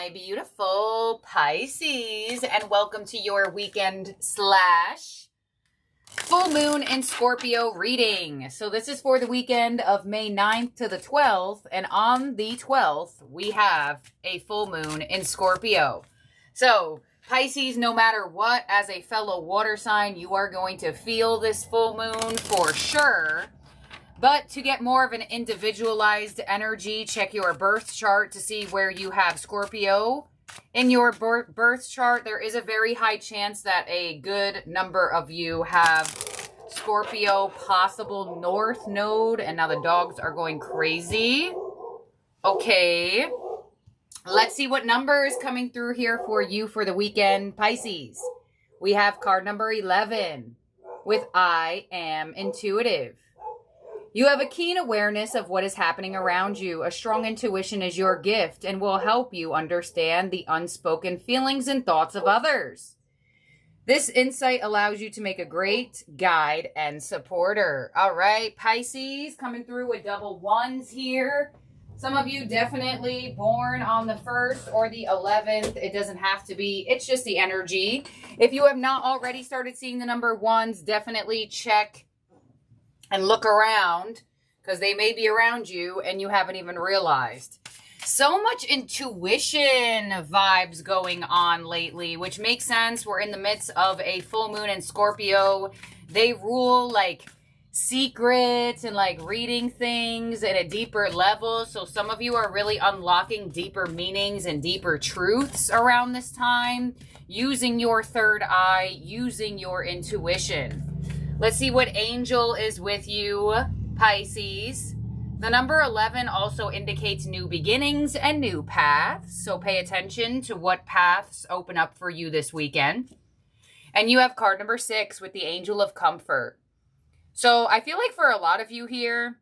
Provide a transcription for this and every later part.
my beautiful Pisces, and welcome to your weekend / full moon in Scorpio reading. So this is for the weekend of May 9th to the 12th, and on the 12th, we have a full moon in Scorpio. So Pisces, no matter what, as a fellow water sign, you are going to feel this full moon for sure. But to get more of an individualized energy, check your birth chart to see where you have Scorpio. In your birth chart, there is a very high chance that a good number of you have Scorpio, possible North Node. And now the dogs are going crazy. Okay. Let's see what number is coming through here for you for the weekend, Pisces. We have card number 11 with I am intuitive. You have a keen awareness of what is happening around you. A strong intuition is your gift and will help you understand the unspoken feelings and thoughts of others. This insight allows you to make a great guide and supporter. All right, Pisces, coming through with double ones here. Some of you definitely born on the 1st or the 11th. It doesn't have to be. It's just the energy. If you have not already started seeing the number ones, definitely check and look around, because they may be around you and you haven't even realized. So much intuition vibes going on lately, which makes sense. We're in the midst of a full moon in Scorpio. They rule like secrets and like reading things at a deeper level. So some of you are really unlocking deeper meanings and deeper truths around this time, using your third eye, using your intuition. Let's see what angel is with you, Pisces. The number 11 also indicates new beginnings and new paths. So pay attention to what paths open up for you this weekend. And you have card number 6 with the angel of comfort. So I feel like for a lot of you here,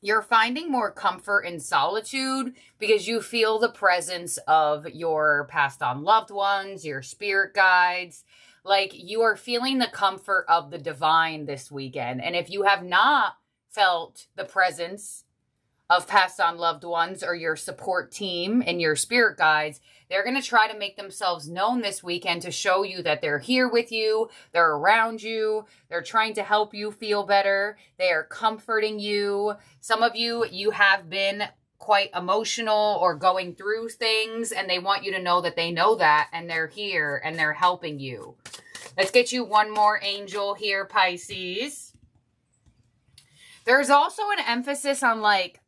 you're finding more comfort in solitude because you feel the presence of your passed on loved ones, your spirit guides. Like you are feeling the comfort of the divine this weekend. And if you have not felt the presence of passed on loved ones or your support team and your spirit guides, they're going to try to make themselves known this weekend to show you that they're here with you. They're around you. They're trying to help you feel better. They are comforting you. Some of you, you have been quite emotional or going through things, and they want you to know that they know that and they're here and they're helping you. Let's get you one more angel here, Pisces. There's also an emphasis on like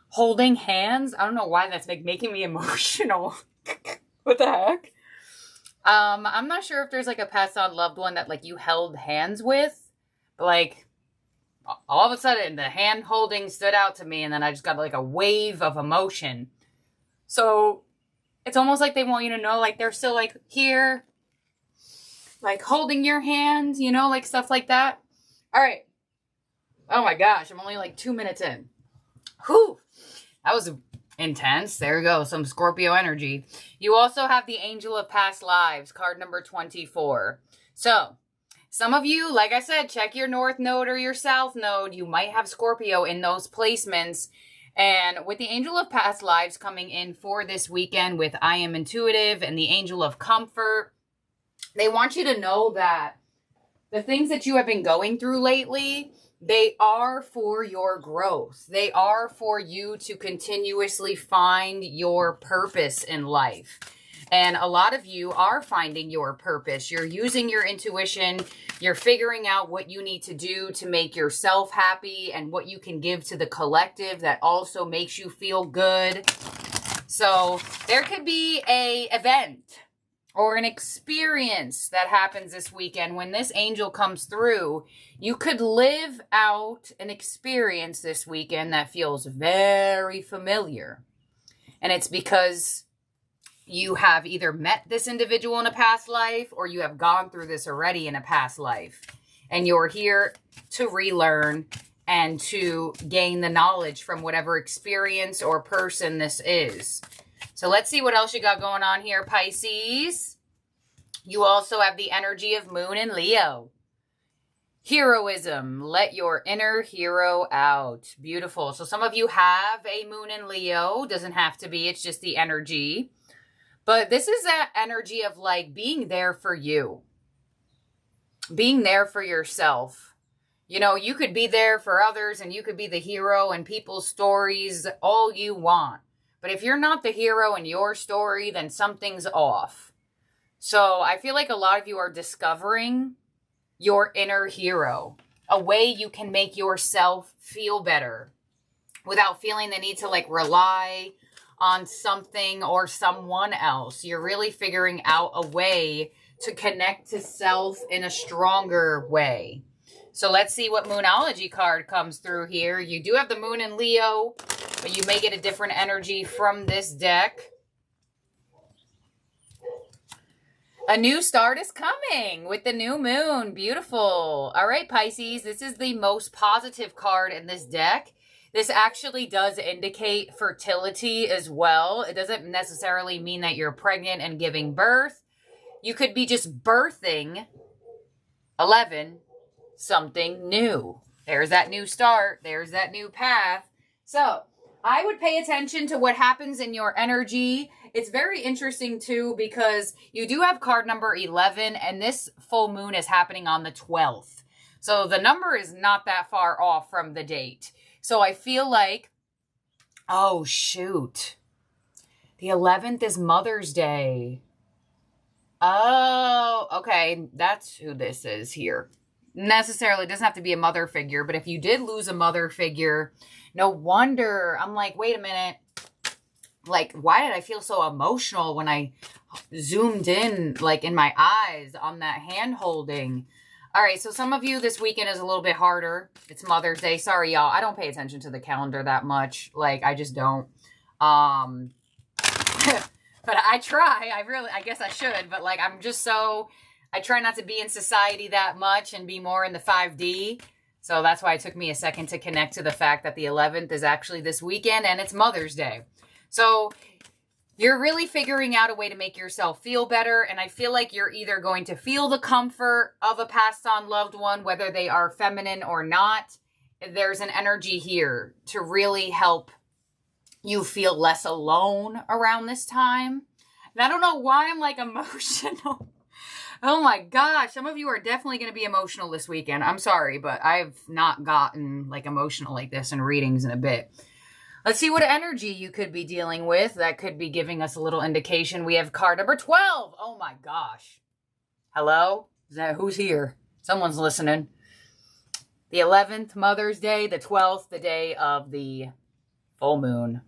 holding hands. I don't know why that's like making me emotional. What the heck? I'm not sure if there's like a passed on loved one that like you held hands with, but like all of a sudden the hand holding stood out to me, and then I just got like a wave of emotion. So it's almost like they want you to know like they're still like here, like holding your hand, you know, like stuff like that. All right. Oh my gosh, I'm only like 2 minutes in. Whew. That was intense. There we go. Some Scorpio energy. You also have the angel of past lives, card number 24. So some of you, like I said, check your North Node or your South Node. You might have Scorpio in those placements. And with the angel of past lives coming in for this weekend with I am intuitive and the angel of comfort, they want you to know that the things that you have been going through lately, they are for your growth. They are for you to continuously find your purpose in life. And a lot of you are finding your purpose. You're using your intuition. You're figuring out what you need to do to make yourself happy and what you can give to the collective that also makes you feel good. So there could be a event or an experience that happens this weekend. When this angel comes through, you could live out an experience this weekend that feels very familiar. And it's because you have either met this individual in a past life or you have gone through this already in a past life. And you're here to relearn and to gain the knowledge from whatever experience or person this is. So let's see what else you got going on here, Pisces. You also have the energy of Moon in Leo. Heroism. Let your inner hero out. Beautiful. So some of you have a moon in Leo. Doesn't have to be. It's just the energy. But this is that energy of like being there for you. Being there for yourself. You know, you could be there for others and you could be the hero in people's stories all you want. But if you're not the hero in your story, then something's off. So I feel like a lot of you are discovering your inner hero, a way you can make yourself feel better without feeling the need to like rely on something or someone else. You're really figuring out a way to connect to self in a stronger way. So let's see what Moonology card comes through here. You do have the moon in Leo, but you may get a different energy from this deck. A new start is coming with the new moon. Beautiful. All right, Pisces, this is the most positive card in this deck. This actually does indicate fertility as well. It doesn't necessarily mean that you're pregnant and giving birth. You could be just birthing 11, something new. There's that new start. There's that new path. So I would pay attention to what happens in your energy. It's very interesting too because you do have card number 11 and this full moon is happening on the 12th. So the number is not that far off from the date. So I feel like, oh shoot, the 11th is Mother's Day. Oh, okay. That's who this is here. Necessarily doesn't have to be a mother figure, but if you did lose a mother figure, no wonder. I'm like, wait a minute. Like, why did I feel so emotional when I zoomed in, like, in my eyes on that hand holding? All right, so some of you this weekend is a little bit harder. It's Mother's Day. Sorry, y'all. I don't pay attention to the calendar that much. Like, I just don't. But I try. I guess I should. But, like, I'm just so, I try not to be in society that much and be more in the 5D. So that's why it took me a second to connect to the fact that the 11th is actually this weekend and it's Mother's Day. So you're really figuring out a way to make yourself feel better. And I feel like you're either going to feel the comfort of a passed on loved one, whether they are feminine or not. There's an energy here to really help you feel less alone around this time. And I don't know why I'm like emotional. Oh my gosh. Some of you are definitely going to be emotional this weekend. I'm sorry, but I've not gotten like emotional like this in readings in a bit. Let's see what energy you could be dealing with. That could be giving us a little indication. We have card number 12. Oh my gosh. Hello? Is that who's here? Someone's listening. The 11th, Mother's Day. The 12th, the day of the full moon.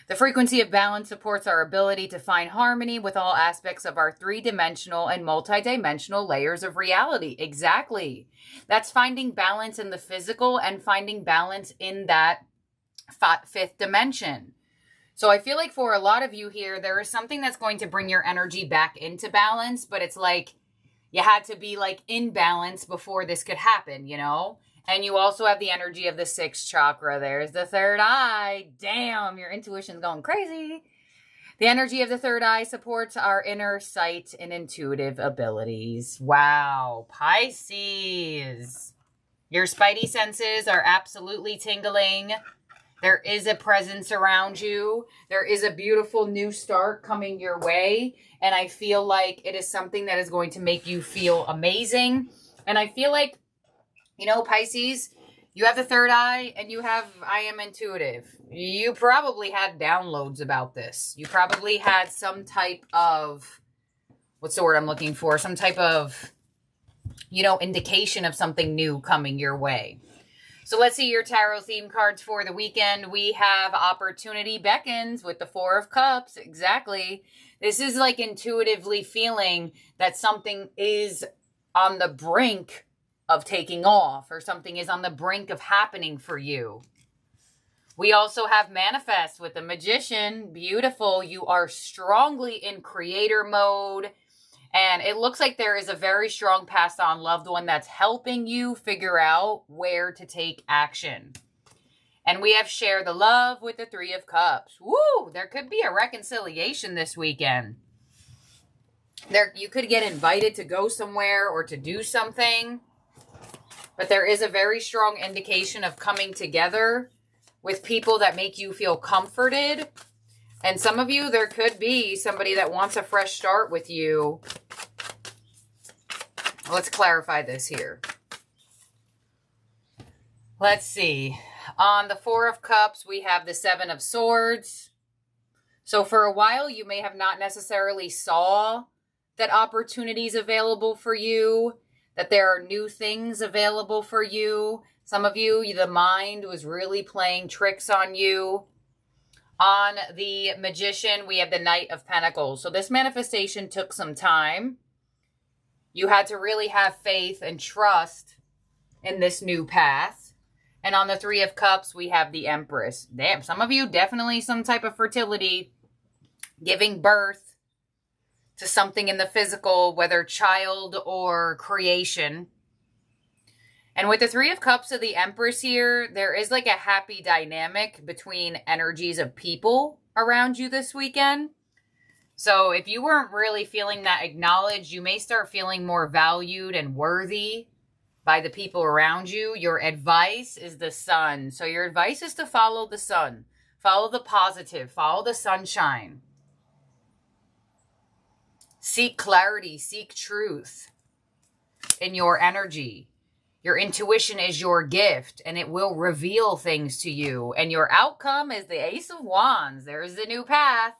The frequency of balance supports our ability to find harmony with all aspects of our three-dimensional and multi-dimensional layers of reality. Exactly. That's finding balance in the physical and finding balance in that fifth dimension. So I feel like for a lot of you here, there is something that's going to bring your energy back into balance, but it's like you had to be like in balance before this could happen, you know? And you also have the energy of the 6th chakra. There's the third eye. Damn, your intuition's going crazy. The energy of the third eye supports our inner sight and intuitive abilities. Wow, Pisces. Your spidey senses are absolutely tingling. There is a presence around you. There is a beautiful new start coming your way. And I feel like it is something that is going to make you feel amazing. And I feel like, you know, Pisces, you have the third eye and you have I am intuitive. You probably had downloads about this. You probably had some type of, what's the word I'm looking for? Some type of, you know, indication of something new coming your way. So let's see your tarot theme cards for the weekend. We have Opportunity Beckons with the 4 of Cups. Exactly. This is like intuitively feeling that something is on the brink of taking off or something is on the brink of happening for you. We also have Manifest with the Magician. Beautiful. You are strongly in creator mode. And it looks like there is a very strong passed on loved one that's helping you figure out where to take action. And we have Share the Love with the 3 of Cups. Woo! There could be a reconciliation this weekend. You could get invited to go somewhere or to do something. But there is a very strong indication of coming together with people that make you feel comforted. And some of you, there could be somebody that wants a fresh start with you. Let's clarify this here. Let's see. On the Four of Cups, we have the Seven of Swords. So for a while, you may have not necessarily saw that opportunities available for you, that there are new things available for you. Some of you, the mind was really playing tricks on you. On the Magician, we have the Knight of Pentacles. So this manifestation took some time. You had to really have faith and trust in this new path. And on the Three of Cups, we have the Empress. Damn, some of you definitely some type of fertility, giving birth to something in the physical, whether child or creation. And with the Three of Cups of the Empress here, there is like a happy dynamic between energies of people around you this weekend. So if you weren't really feeling that acknowledged, you may start feeling more valued and worthy by the people around you. Your advice is the sun. So your advice is to follow the sun. Follow the positive. Follow the sunshine. Seek clarity. Seek truth in your energy. Your intuition is your gift, and it will reveal things to you. And your outcome is the Ace of Wands. There's the new path.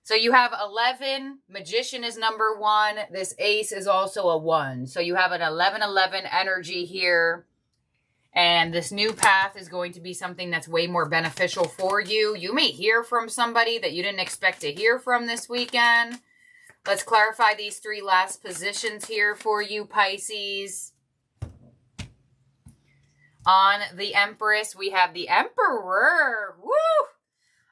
So you have 11. Magician is number 1. This Ace is also a 1. So you have an 11-11 energy here. And this new path is going to be something that's way more beneficial for you. You may hear from somebody that you didn't expect to hear from this weekend. Let's clarify these 3 last positions here for you, Pisces. On the Empress, we have the Emperor. Woo!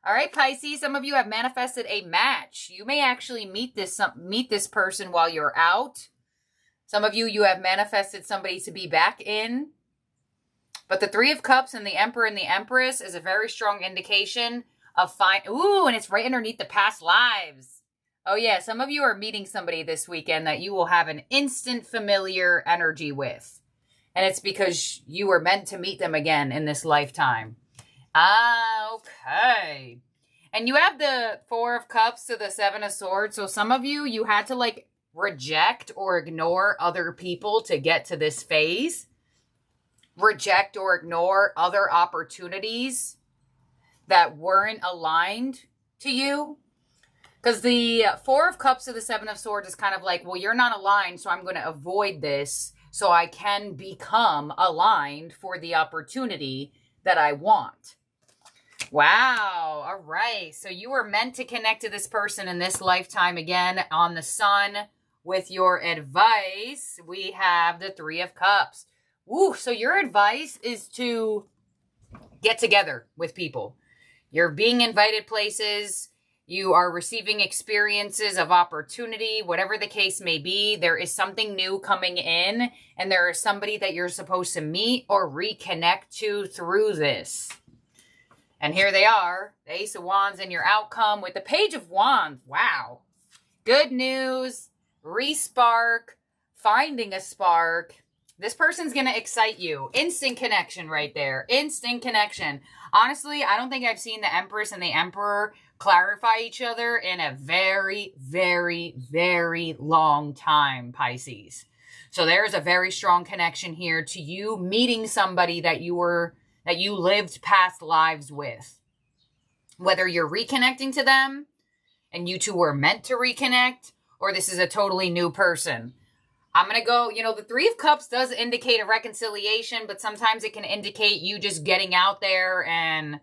All right, Pisces, some of you have manifested a match. You may actually meet this person while you're out. Some of you have manifested somebody to be back in. But the Three of Cups and the Emperor and the Empress is a very strong indication of ooh, and it's right underneath the past lives. Oh yeah, some of you are meeting somebody this weekend that you will have an instant familiar energy with. And it's because you were meant to meet them again in this lifetime. Ah, okay. And you have the Four of Cups to the Seven of Swords. So some of you, you had to like reject or ignore other people to get to this phase. Reject or ignore other opportunities that weren't aligned to you. Because the Four of Cups to the Seven of Swords is kind of like, well, you're not aligned, so I'm going to avoid this so I can become aligned for the opportunity that I want. Wow. All right. So you were meant to connect to this person in this lifetime again. On the Sun with your advice, we have the Three of Cups. Woo. So your advice is to get together with people. You're being invited places. You are receiving experiences of opportunity, whatever the case may be. There is something new coming in, and there is somebody that you're supposed to meet or reconnect to through this. And here they are, the Ace of Wands and your outcome with the Page of Wands. Wow. Good news, Respark, finding a spark. This person's going to excite you. Instant connection right there. Instant connection. Honestly, I don't think I've seen the Empress and the Emperor clarify each other in a very, very, very long time, Pisces. So there's a very strong connection here to you meeting somebody that you lived past lives with. Whether you're reconnecting to them and you two were meant to reconnect, or this is a totally new person. I'm going to go, the Three of Cups does indicate a reconciliation, but sometimes it can indicate you just getting out there and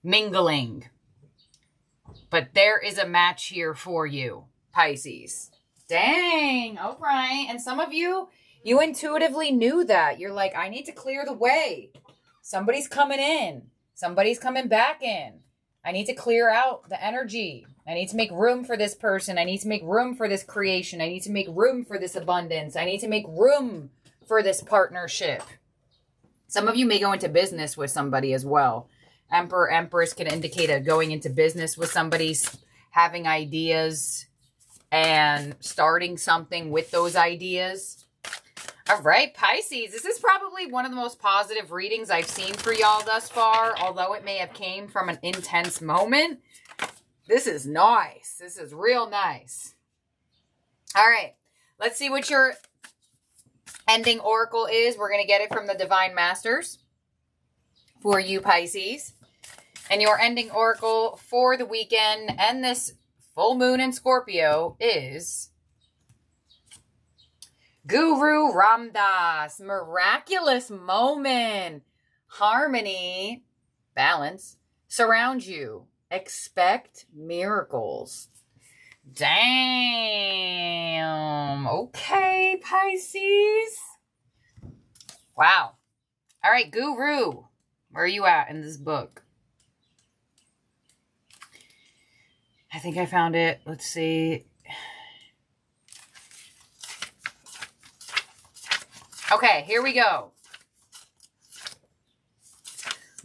mingling. But there is a match here for you, Pisces. Dang. All right. And some of you intuitively knew that. You're like, I need to clear the way. Somebody's coming in. Somebody's coming back in. I need to clear out the energy. I need to make room for this person. I need to make room for this creation. I need to make room for this abundance. I need to make room for this partnership. Some of you may go into business with somebody as well. Emperor, Empress can indicate a going into business with somebody, having ideas and starting something with those ideas. All right, Pisces. This is probably one of the most positive readings I've seen for y'all thus far, although it may have came from an intense moment. This is nice. This is real nice. All right, let's see what your ending oracle is. We're going to get it from the Divine Masters for you, Pisces. And your ending oracle for the weekend and this full moon in Scorpio is Guru Ram Dass. Miraculous moment. Harmony, balance, surround you. Expect miracles. Damn. Okay, Pisces. Wow. All right, Guru. Where are you at in this book? I think I found it. Let's see. Okay, here we go.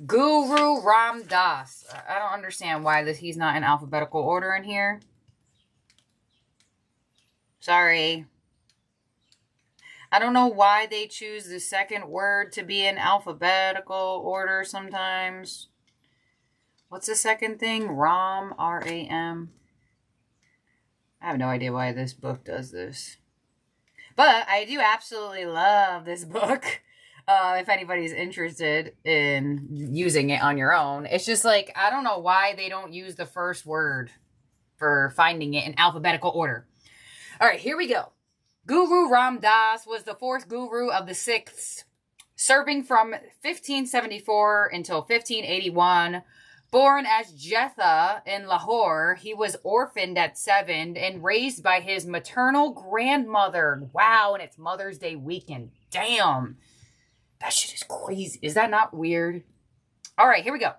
Guru Ram Dass. I don't understand why he's not in alphabetical order in here. Sorry. I don't know why they choose the second word to be in alphabetical order sometimes. What's the second thing? Ram, R-A-M. I have no idea why this book does this. But I do absolutely love this book. If anybody's interested in using it on your own. It's just like, I don't know why they don't use the first word for finding it in alphabetical order. All right, here we go. Guru Ram Dass was the fourth guru of the sixth, serving from 1574 until 1581. Born as Jetha in Lahore, he was orphaned at 7 and raised by his maternal grandmother. Wow, and it's Mother's Day weekend. Damn. That shit is crazy. Is that not weird? All right, here we go.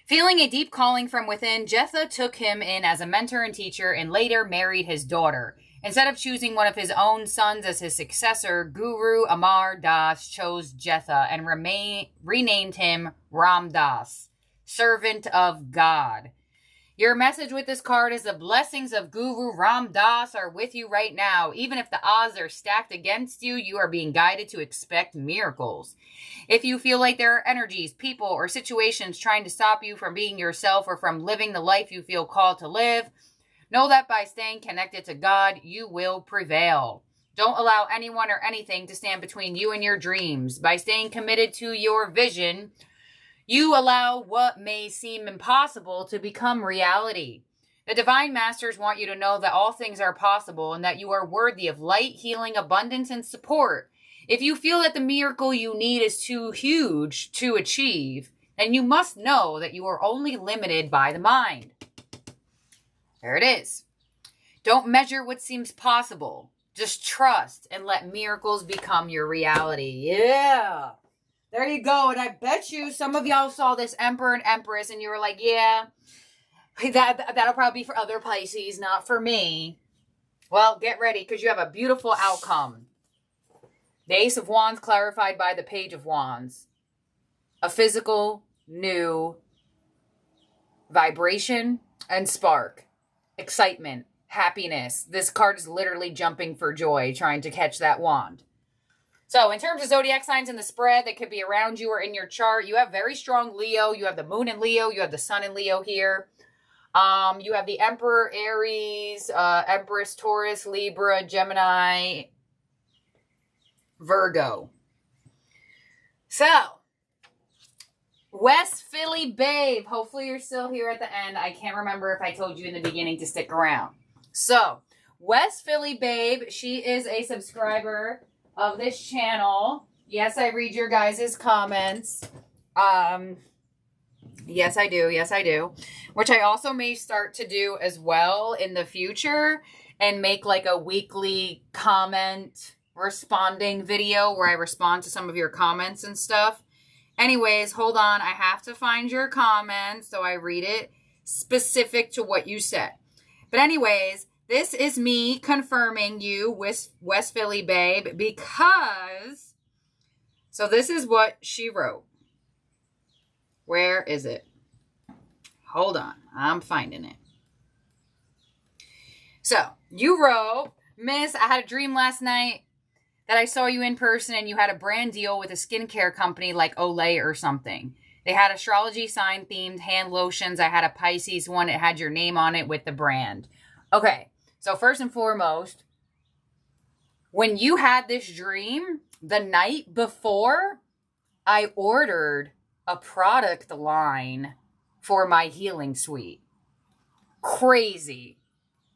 Feeling a deep calling from within, Jetha took him in as a mentor and teacher and later married his daughter. Instead of choosing one of his own sons as his successor, Guru Amar Das chose Jetha and renamed him Ram Dass, servant of God. Your message with this card is the blessings of Guru Ram Dass are with you right now. Even if the odds are stacked against you, you are being guided to expect miracles. If you feel like there are energies, people, or situations trying to stop you from being yourself or from living the life you feel called to live, know that by staying connected to God, you will prevail. Don't allow anyone or anything to stand between you and your dreams. By staying committed to your vision, you allow what may seem impossible to become reality. The Divine Masters want you to know that all things are possible and that you are worthy of light, healing, abundance, and support. If you feel that the miracle you need is too huge to achieve, then you must know that you are only limited by the mind. There it is. Don't measure what seems possible. Just trust and let miracles become your reality. Yeah. There you go. And I bet you some of y'all saw this Emperor and Empress and you were like, yeah, that'll probably be for other Pisces, not for me. Well, get ready because you have a beautiful outcome. The Ace of Wands clarified by the Page of Wands. A physical, new vibration and spark. Excitement, happiness. This card is literally jumping for joy, trying to catch that wand. So in terms of zodiac signs in the spread that could be around you or in your chart, you have very strong Leo. You have the moon in Leo. You have the sun in Leo here. You have the Emperor, Aries, Empress, Taurus, Libra, Gemini, Virgo. So, West Philly Babe. Hopefully you're still here at the end. I can't remember if I told you in the beginning to stick around. So, West Philly Babe, she is a subscriber of this channel. Yes, I read your guys' comments. Yes, I do. Yes, I do. Which I also may start to do as well in the future and make like a weekly comment responding video where I respond to some of your comments and stuff. Anyways, hold on. I have to find your comment so I read it specific to what you said. But anyways, this is me confirming you with West Philly Babe because, so this is what she wrote. Where is it? Hold on. I'm finding it. So, you wrote, Miss, I had a dream last night that I saw you in person and you had a brand deal with a skincare company like Olay or something. They had astrology sign themed hand lotions. I had a Pisces one. It had your name on it with the brand. Okay, so first and foremost, when you had this dream, the night before, I ordered a product line for my healing suite. Crazy.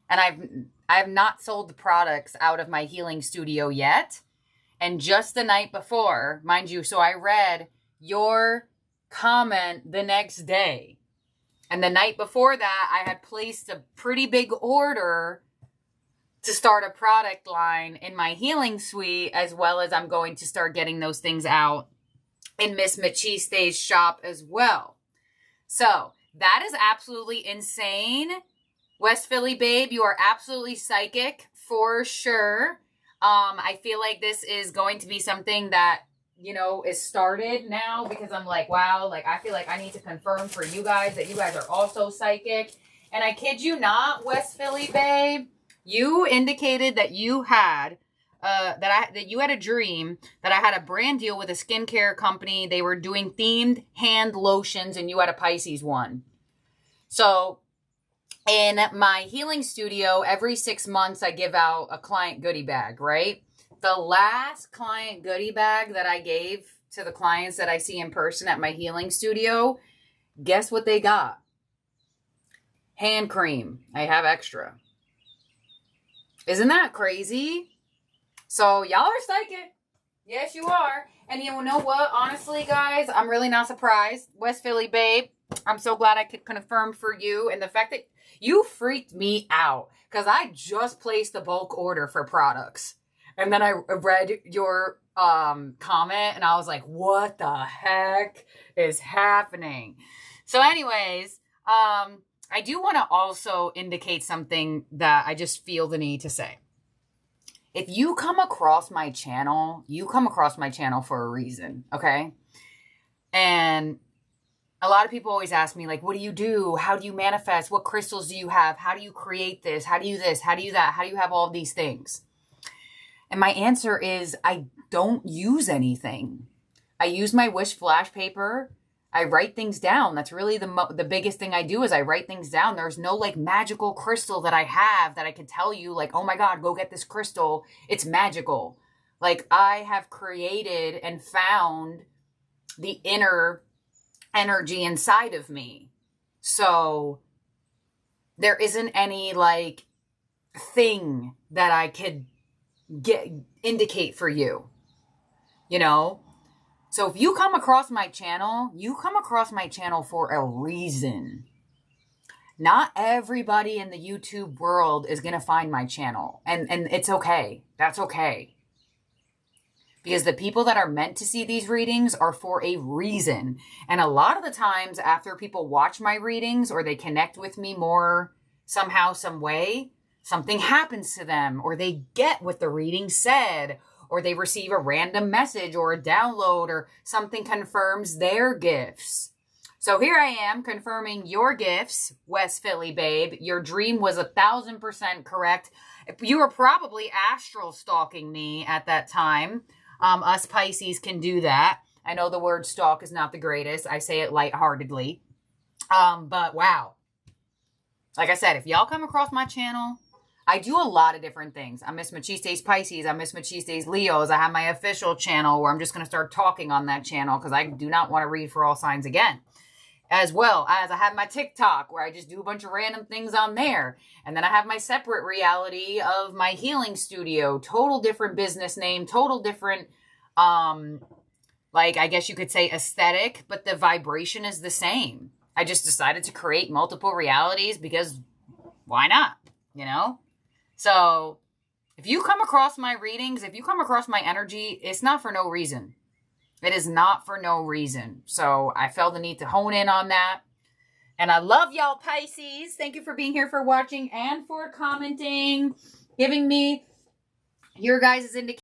And I have not sold the products out of my healing studio yet. And just the night before, mind you, so I read your comment the next day. And the night before that, I had placed a pretty big order to start a product line in my healing suite, as well as I'm going to start getting those things out in Miss Machiste's shop as well. So that is absolutely insane. West Philly babe, you are absolutely psychic for sure. I feel like this is going to be something that, you know, is started now, because I'm like, wow, like I feel like I need to confirm for you guys that you guys are also psychic. And I kid you not, West Philly babe, you indicated that you had that you had a dream that I had a brand deal with a skincare company. They were doing themed hand lotions and you had a Pisces one. So in my healing studio, every 6 months I give out a client goodie bag, right? The last client goodie bag that I gave to the clients that I see in person at my healing studio, guess what they got? Hand cream. I have extra. Isn't that crazy? So y'all are psychic. Yes, you are. And you know what? Honestly, guys, I'm really not surprised. West Philly babe, I'm so glad I could confirm for you. And the fact that you freaked me out, because I just placed a bulk order for products. And then I read your comment and I was like, what the heck is happening? So anyways, I do want to also indicate something that I just feel the need to say. If you come across my channel, you come across my channel for a reason, okay? And a lot of people always ask me, like, what do you do? How do you manifest? What crystals do you have? How do you create this? How do you this? How do you that? How do you have all of these things? And my answer is I don't use anything. I use my wish flash paper. I write things down. That's really the biggest thing I do is I write things down. There's no like magical crystal that I have that I can tell you like, oh my God, go get this crystal. It's magical. Like I have created and found the inner energy inside of me. So there isn't any like thing that I could indicate for you, you know? So if you come across my channel, you come across my channel for a reason. Not everybody in the YouTube world is going to find my channel. And it's okay. That's okay. Because the people that are meant to see these readings are for a reason. And a lot of the times after people watch my readings or they connect with me more somehow, some way, something happens to them or they get what the reading said or they receive a random message or a download or something confirms their gifts. So here I am confirming your gifts, West Philly babe. Your dream was 1,000% correct. You were probably astral stalking me at that time. Us Pisces can do that. I know the word stalk is not the greatest. I say it lightheartedly. But wow. Like I said, if y'all come across my channel, I do a lot of different things. I'm Miss Machiste's Pisces. I'm Miss Machiste's Leos. I have my official channel where I'm just going to start talking on that channel because I do not want to read for all signs again. As well as I have my TikTok where I just do a bunch of random things on there. And then I have my separate reality of my healing studio. Total different business name. Total different, like I guess you could say aesthetic. But the vibration is the same. I just decided to create multiple realities because why not? You know? So if you come across my readings, if you come across my energy, it's not for no reason. It is not for no reason. So I felt the need to hone in on that. And I love y'all, Pisces. Thank you for being here, for watching, and for commenting, giving me your guys' indication.